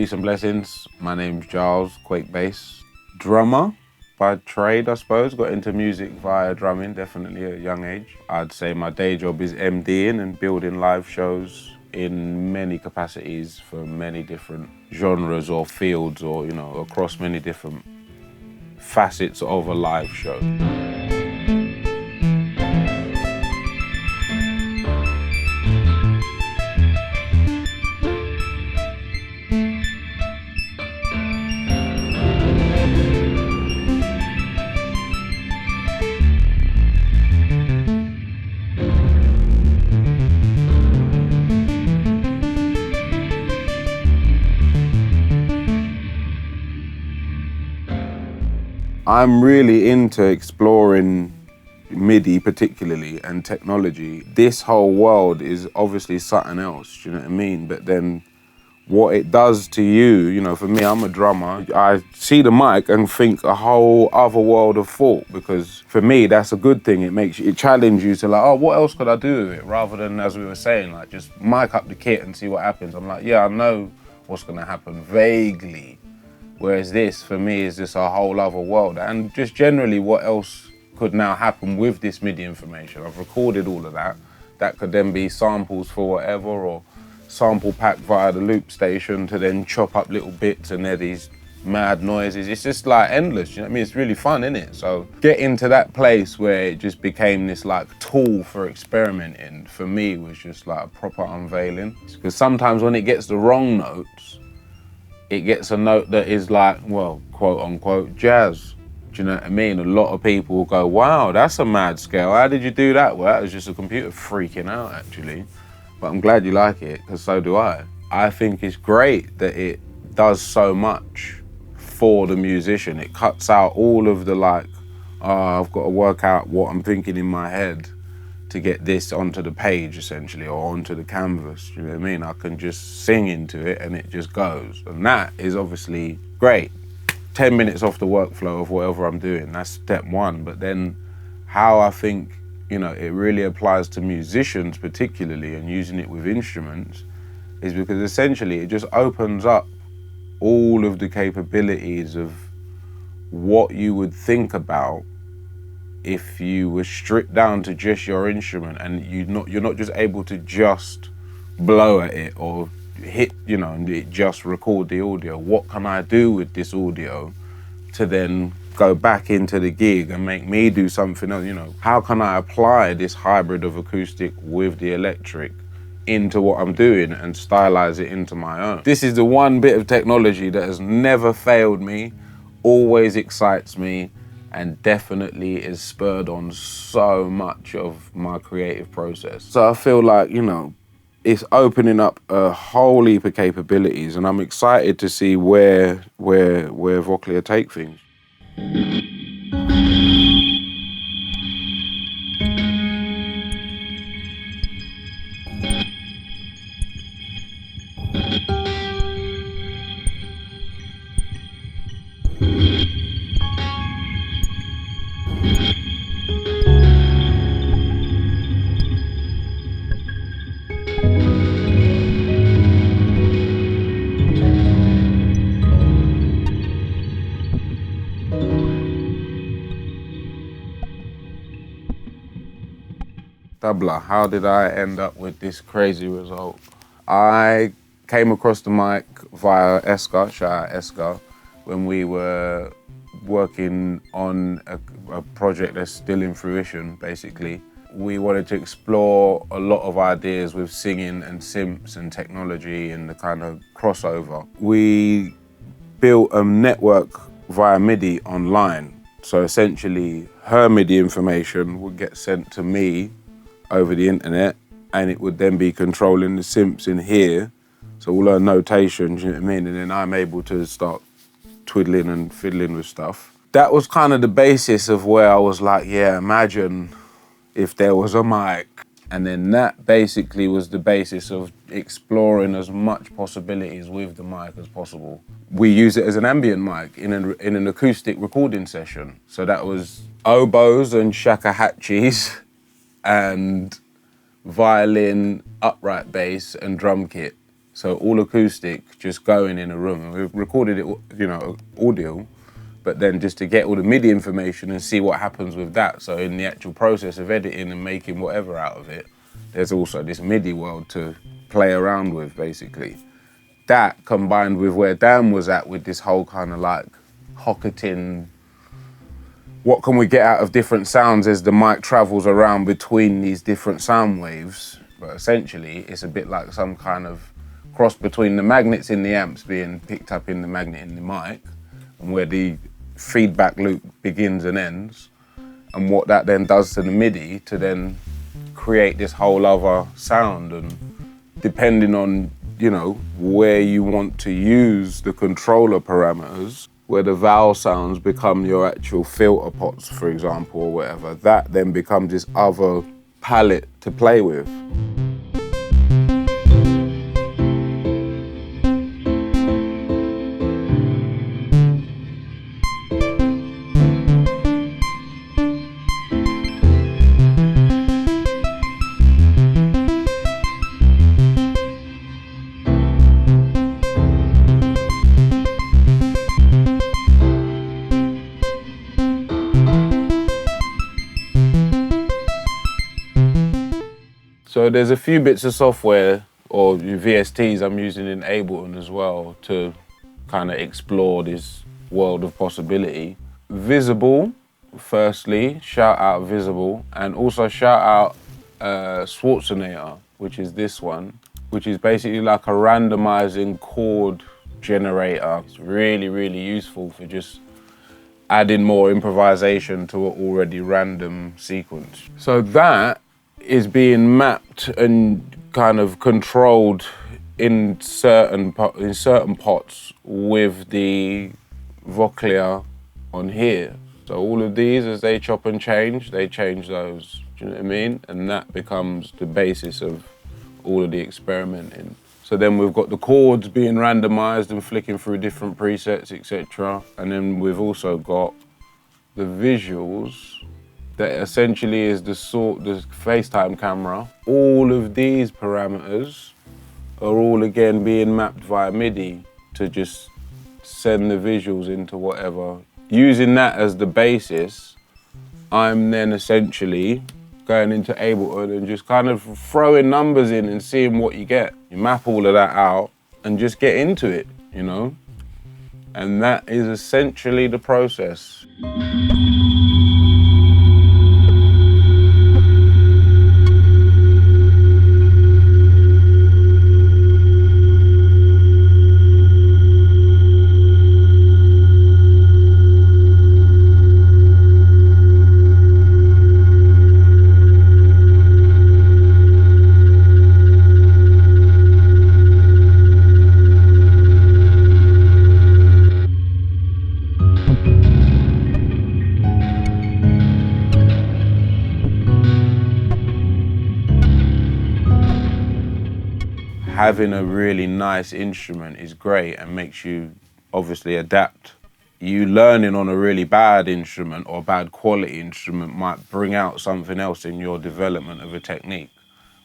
Peace and blessings. My name's Giles, Kwake Bass. Drummer by trade, I suppose. Got into music via drumming, definitely at a young age. I'd say my day job is MDing and building live shows in many capacities for many different genres or fields or, across many different facets of a live show. I'm really into exploring MIDI particularly and technology. This whole world is obviously something else, do you know what I mean? But then what it does to you, for me, I'm a drummer. I see the mic and think a whole other world of thought, because for me, that's a good thing. It challenges you to oh, what else could I do with it? Rather than, as we were saying, just mic up the kit and see what happens. I'm like, yeah, I know what's gonna happen vaguely. Whereas this, for me, is just a whole other world. And just generally, what else could now happen with this MIDI information? I've recorded all of that. That could then be samples for whatever, or sample pack via the loop station to then chop up little bits, and they're these mad noises. It's just endless, you know what I mean? It's really fun, isn't it? So getting to that place where it just became this tool for experimenting, for me, was just a proper unveiling. Because sometimes when it gets the wrong notes, it gets a note that is quote unquote jazz. Do you know what I mean? A lot of people will go, wow, that's a mad scale. How did you do that? Well, that was just a computer freaking out, actually. But I'm glad you like it, because so do I. I think it's great that it does so much for the musician. It cuts out all of the I've got to work out what I'm thinking in my head to get this onto the page, essentially, or onto the canvas. You know what I mean? I can just sing into it and it just goes. And that is obviously great. 10 minutes off the workflow of whatever I'm doing, that's step one. But then how I think, it really applies to musicians particularly, and using it with instruments, is because essentially it just opens up all of the capabilities of what you would think about if you were stripped down to just your instrument, and you're not just able to just blow at it or hit, and it just record the audio. What can I do with this audio to then go back into the gig and make me do something else? How can I apply this hybrid of acoustic with the electric into what I'm doing and stylize it into my own? This is the one bit of technology that has never failed me, always excites me, and definitely is spurred on so much of my creative process. So I feel it's opening up a whole heap of capabilities, and I'm excited to see where Vochlea take things. Dubler, how did I end up with this crazy result? I came across the mic via Esker, shout out Esker, when we were working on a project that's still in fruition, basically. We wanted to explore a lot of ideas with singing and synths and technology and the kind of crossover. We built a network via MIDI online. So essentially, her MIDI information would get sent to me over the internet, and it would then be controlling the synths in here. So all her notations, you know what I mean? And then I'm able to start twiddling and fiddling with stuff. That was kind of the basis of where I was like, yeah, imagine if there was a mic. And then that basically was the basis of exploring as much possibilities with the mic as possible. We use it as an ambient mic in an acoustic recording session. So that was oboes and shakuhachis and violin, upright bass and drum kit. So all acoustic, just going in a room. And we recorded it, you know, audio, but then just to get all the MIDI information and see what happens with that. So in the actual process of editing and making whatever out of it, there's also this MIDI world to play around with, basically. That combined with where Dan was at with this whole kind of like Hocketing, what can we get out of different sounds as the mic travels around between these different sound waves? But essentially, it's a bit like some kind of cross between the magnets in the amps being picked up in the magnet in the mic, and where the feedback loop begins and ends, and what that then does to the MIDI to then create this whole other sound. And depending on, you know, where you want to use the controller parameters, where the vowel sounds become your actual filter pots, for example, or whatever, that then becomes this other palette to play with. So there's a few bits of software or VSTs I'm using in Ableton as well to kind of explore this world of possibility. Visible, firstly, shout out Visible, and also shout out Schwarzenegger, which is this one, which is basically like a randomizing chord generator. It's really, really useful for just adding more improvisation to an already random sequence. So that is being mapped and kind of controlled in certain pots with the Vochlea on here. So all of these, as they chop and change, they change those. Do you know what I mean? And that becomes the basis of all of the experimenting. So then we've got the chords being randomized and flicking through different presets, etc. And then we've also got the visuals that essentially is the FaceTime camera. All of these parameters are all again being mapped via MIDI to just send the visuals into whatever. Using that as the basis, I'm then essentially going into Ableton and just kind of throwing numbers in and seeing what you get. You map all of that out and just get into it, you know? And that is essentially the process. Having a really nice instrument is great and makes you obviously adapt. You learning on a really bad instrument or bad quality instrument might bring out something else in your development of a technique,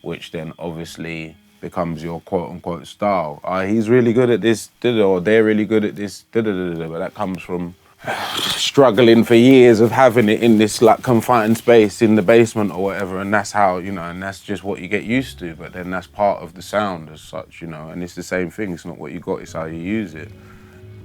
which then obviously becomes your quote unquote style. He's really good at this, or they're really good at this, but that comes from struggling for years of having it in this like confined space in the basement or whatever, and that's how, you know, and that's just what you get used to, but then that's part of the sound as such, you know, and it's the same thing. It's not what you got, it's how you use it.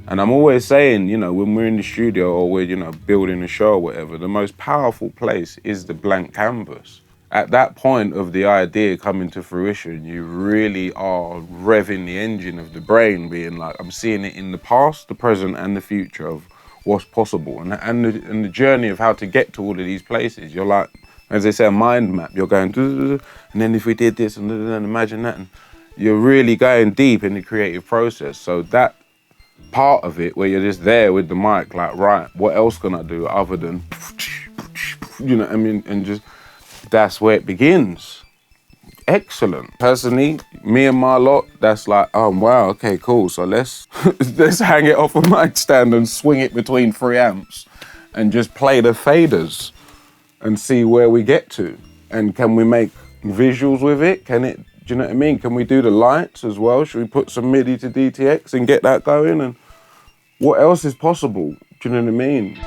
And I'm always saying, you know, when we're in the studio or we're, you know, building a show or whatever, the most powerful place is the blank canvas. At that point of the idea coming to fruition, you really are revving the engine of the brain, being like, I'm seeing it in the past, the present, and the future of what's possible, and the journey of how to get to all of these places. You're like, as they say, a mind map. You're going, and then if we did this, and imagine that, and you're really going deep in the creative process. So that part of it, where you're just there with the mic, like, right, what else can I do other than, you know what I mean, and just, that's where it begins. Excellent. Personally, me and my lot, that's like, oh wow, okay, cool. So let's hang it off a mic stand and swing it between 3 amps and just play the faders and see where we get to. And can we make visuals with it? Can it Do you know what I mean? Can we do the lights as well? Should we put some MIDI to DTX and get that going? And what else is possible? Do you know what I mean?